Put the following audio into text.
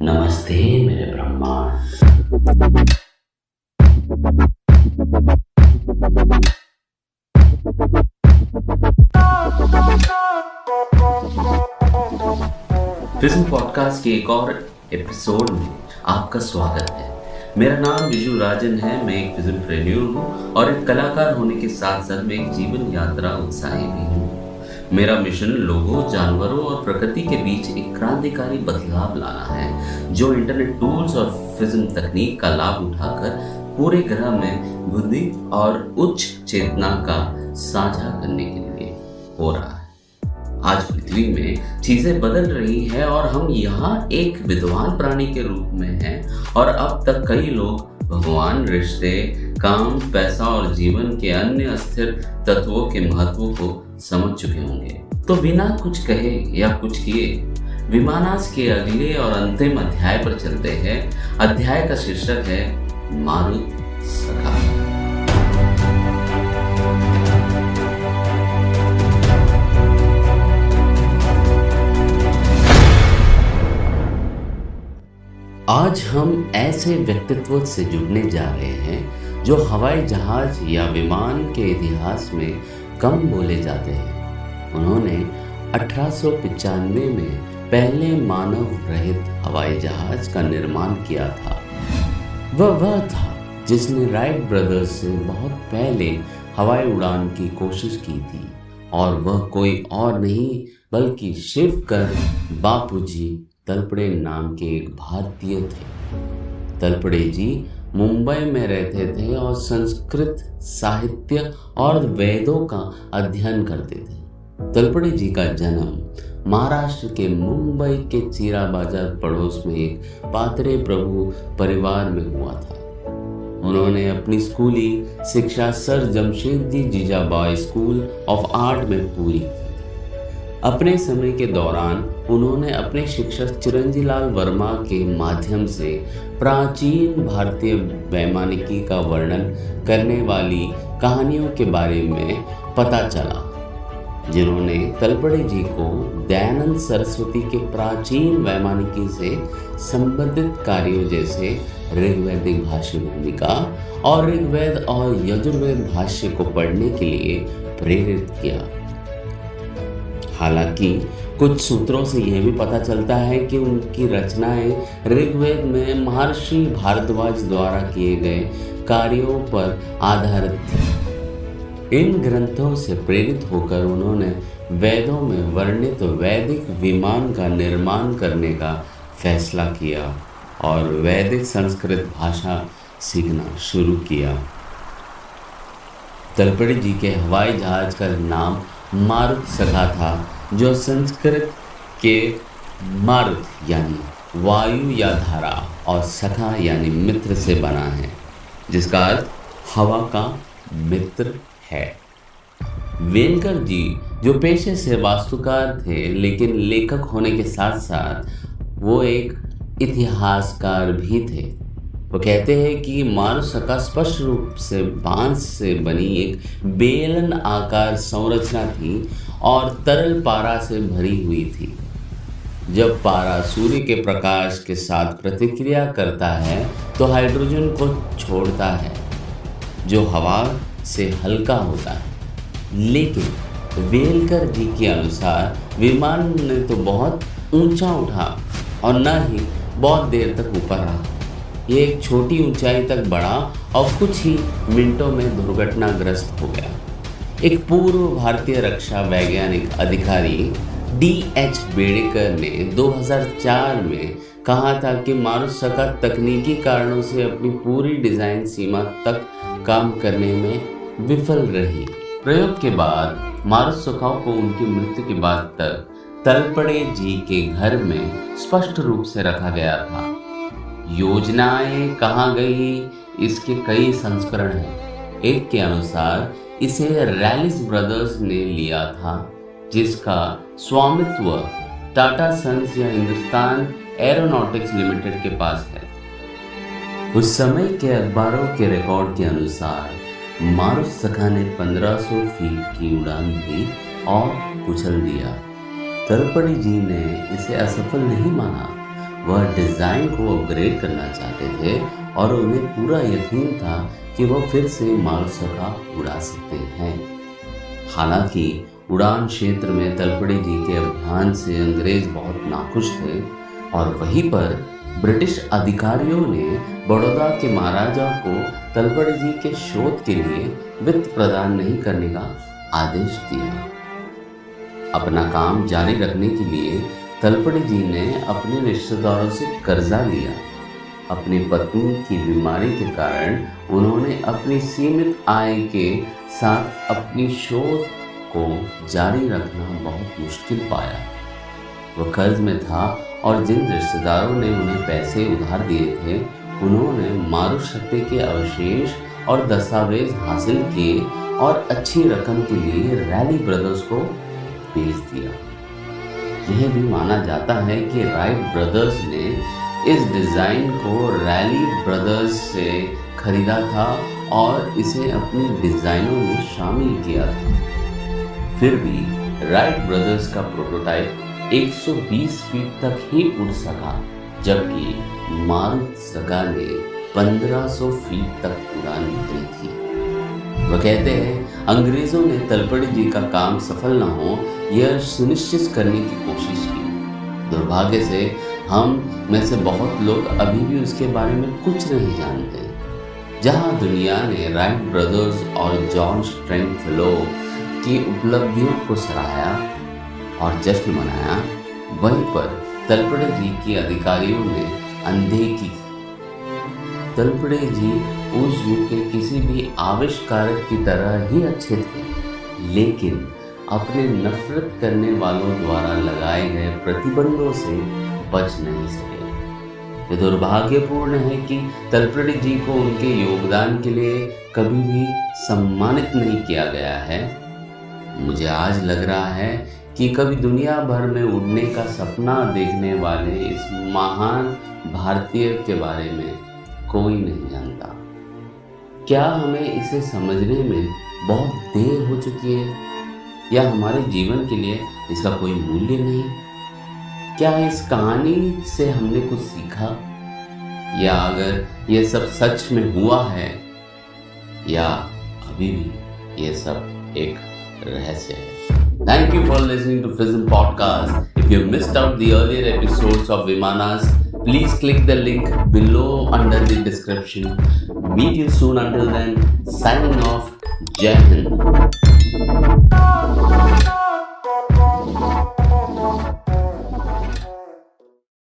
नमस्ते मेरे ब्रह्मांड। फिल्म पॉडकास्ट के एक और एपिसोड में आपका स्वागत है। मेरा नाम विजू राजन है। मैं एक फिल्म प्रेन्योर हूँ और एक कलाकार होने के साथ साथ मैं एक जीवन यात्रा उत्साही भी हूँ। मेरा मिशन लोगों, जानवरों और प्रकृति के बीच एक क्रांतिकारी बदलाव लाना है, जो इंटरनेट टूल्स और फिल्म तकनीक का लाभ उठाकर पूरे ग्रह में बुद्धि और उच्च चेतना का साझा करने के लिए हो रहा है। आज पृथ्वी में चीजें बदल रही हैं और हम यहाँ एक विद्वान प्राणी के रूप में हैं और अब तक कई लोग भगवान, रिश्ते, काम, पैसा और जीवन के अन्य अस्थिर तत्वों के महत्व को समझ चुके होंगे। तो बिना कुछ कहे या कुछ किए विमानास के अगले और अंतिम अध्याय पर चलते हैं। अध्याय का शीर्षक है मारुत सखा। आज हम ऐसे व्यक्तित्व से जुड़ने जा रहे हैं जो हवाई जहाज या विमान के इतिहास में कम बोले जाते हैं। उन्होंने 1895 में पहले मानव रहित हवाई जहाज का निर्माण किया था। वह था जिसने राइट ब्रदर्स से बहुत पहले हवाई उड़ान की कोशिश की थी और वह कोई और नहीं बल्कि शिवकर बापूजी तलपड़े नाम के एक भारतीय थे। तलपड़े जी मुंबई में रहते थे और संस्कृत साहित्य और वेदों का अध्ययन करते थे। तलपड़े जी का जन्म महाराष्ट्र के मुंबई के चीरा बाजार पड़ोस में एक पात्रे प्रभु परिवार में हुआ था। उन्होंने अपनी स्कूली शिक्षा Sir Jamshedji Jijabai school of art में पूरी की। अपने समय के दौरान उन्होंने अपने शिक्षक चिरंजीलाल वर्मा के माध्यम से प्राचीन भारतीय वैमानिकी का वर्णन करने वाली कहानियों के बारे में पता चला, जिन्होंने तलपड़े जी को दयानंद सरस्वती के प्राचीन वैमानिकी से संबंधित कार्यों जैसे ऋग्वैदिक भाष्य भूमिका और ऋग्वेद और यजुर्वेद भाष्य को पढ़ने के लिए प्रेरित किया। हालांकि कुछ सूत्रों से यह भी पता चलता है कि उनकी रचनाएं ऋग्वेद में महर्षि भारद्वाज द्वारा किए गए कार्यों पर आधारित थी। इन ग्रंथों से प्रेरित होकर उन्होंने वेदों में वर्णित वैदिक विमान का निर्माण करने का फैसला किया और वैदिक संस्कृत भाषा सीखना शुरू किया। तलपड़े जी के हवाई जहाज का नाम मारुत सखा था, जो संस्कृत के मारुत यानी वायु या धारा और सखा यानी मित्र से बना है, जिसका अर्थ हवा का मित्र है। वेनकर जी, जो पेशे से वास्तुकार थे लेकिन लेखक होने के साथ साथ वो एक इतिहासकार भी थे, वो कहते हैं कि मारुत सखा स्पष्ट रूप से बांस से बनी एक बेलन आकार संरचना थी और तरल पारा से भरी हुई थी। जब पारा सूर्य के प्रकाश के साथ प्रतिक्रिया करता है तो हाइड्रोजन को छोड़ता है, जो हवा से हल्का होता है। लेकिन वेलकर जी के अनुसार विमान ने तो बहुत ऊंचा उठा और न ही बहुत देर तक ऊपर रहा। ये एक छोटी ऊंचाई तक बढ़ा और कुछ ही मिनटों में दुर्घटनाग्रस्त हो गया। एक पूर्व भारतीय रक्षा वैज्ञानिक अधिकारी D.H. बेडेकर ने 2004 में कहा था कि मारुत सखा तकनीकी कारणों से अपनी पूरी डिजाइन सीमा तक काम करने में विफल रही। प्रयोग के बाद मारुत सखा को उनकी मृत्यु के बाद तक तलपड़े जी के घर में स्पष्ट रूप से रखा गया था। योजनाएं कहाँ गई, इसके कई संस्करण हैं। एक के अनुसार इसे रैलिस ब्रदर्स ने लिया था, जिसका स्वामित्व टाटा सन्स या हिंदुस्तान एरोनॉटिक्स लिमिटेड के पास है। उस समय के अखबारों के रिकॉर्ड के अनुसार मारुत सखा ने 1500 फीट की उड़ान दी और कुचल दिया। तलपड़े जी ने इसे असफल नहीं माना। वह डिज़ाइन को अपग्रेड करना चाहते थे और उन्हें पूरा यकीन था कि वह फिर से मारुसखा उड़ा सकते हैं। हालांकि उड़ान क्षेत्र में तलपड़े जी के अभियान से अंग्रेज बहुत नाखुश थे और वहीं पर ब्रिटिश अधिकारियों ने बड़ौदा के महाराजा को तलपड़े जी के शोध के लिए वित्त प्रदान नहीं करने का आदेश दिया। अपना काम जारी रखने के लिए तलपड़े जी ने अपने रिश्तेदारों से कर्जा लिया। अपनी पत्नी की बीमारी के कारण उन्होंने अपनी सीमित आय के साथ अपनी शोध को जारी रखना बहुत मुश्किल पाया। वह कर्ज में था और जिन रिश्तेदारों ने उन्हें पैसे उधार दिए थे उन्होंने मारुशक्ति के अवशेष और दस्तावेज हासिल किए और अच्छी रकम के लिए रैली ब्रदर्स को बेच दिया। यह भी माना जाता है कि राइट ब्रदर्स ने इस डिज़ाइन को रैली ब्रदर्स से खरीदा था और इसे अपनी डिज़ाइनों में शामिल किया था। फिर भी राइट ब्रदर्स का प्रोटोटाइप 120 फीट तक ही उड़ सका, जबकि मारुतसुगा ने 1500 फीट तक उड़ान भरी थी। वह कहते हैं, अंग्रेजों ने तलपड़े जी का काम सफल न हो यह सुनिश्चित करने की कोशिश की। दुर्भाग्य से हम में से बहुत लोग अभी भी उसके बारे में कुछ नहीं जानते। जहां दुनिया ने राइट ब्रदर्स और जॉन स्ट्रेंगफेलो की उपलब्धियों को सराहा और जश्न मनाया, वहीं पर तलपड़े जी के अधिकारियों ने अनदेखी। तलपड़े जी उस युग के किसी भी आविष्कारक की तरह ही अच्छे थे, लेकिन अपने नफरत करने वालों द्वारा लगाए गए प्रतिबंधों से बच नहीं सके। यह दुर्भाग्यपूर्ण है कि तलपड़े जी को उनके योगदान के लिए कभी भी सम्मानित नहीं किया गया है। मुझे आज लग रहा है कि कभी दुनिया भर में उड़ने का सपना देखने वाले इस महान भारतीय के बारे में कोई नहीं जानता। क्या हमें इसे समझने में बहुत देर हो चुकी है, या हमारे जीवन के लिए इसका कोई मूल्य नहीं? क्या इस कहानी से हमने कुछ सीखा, या अगर यह सब सच में हुआ है, या अभी भी यह सब एक रहस्य है? Thank you for listening to FISM Podcast. If you missed out the earlier episodes of Vimanas, please click the link below under the description. Meet you soon. Until then, signing off. Jai Hind.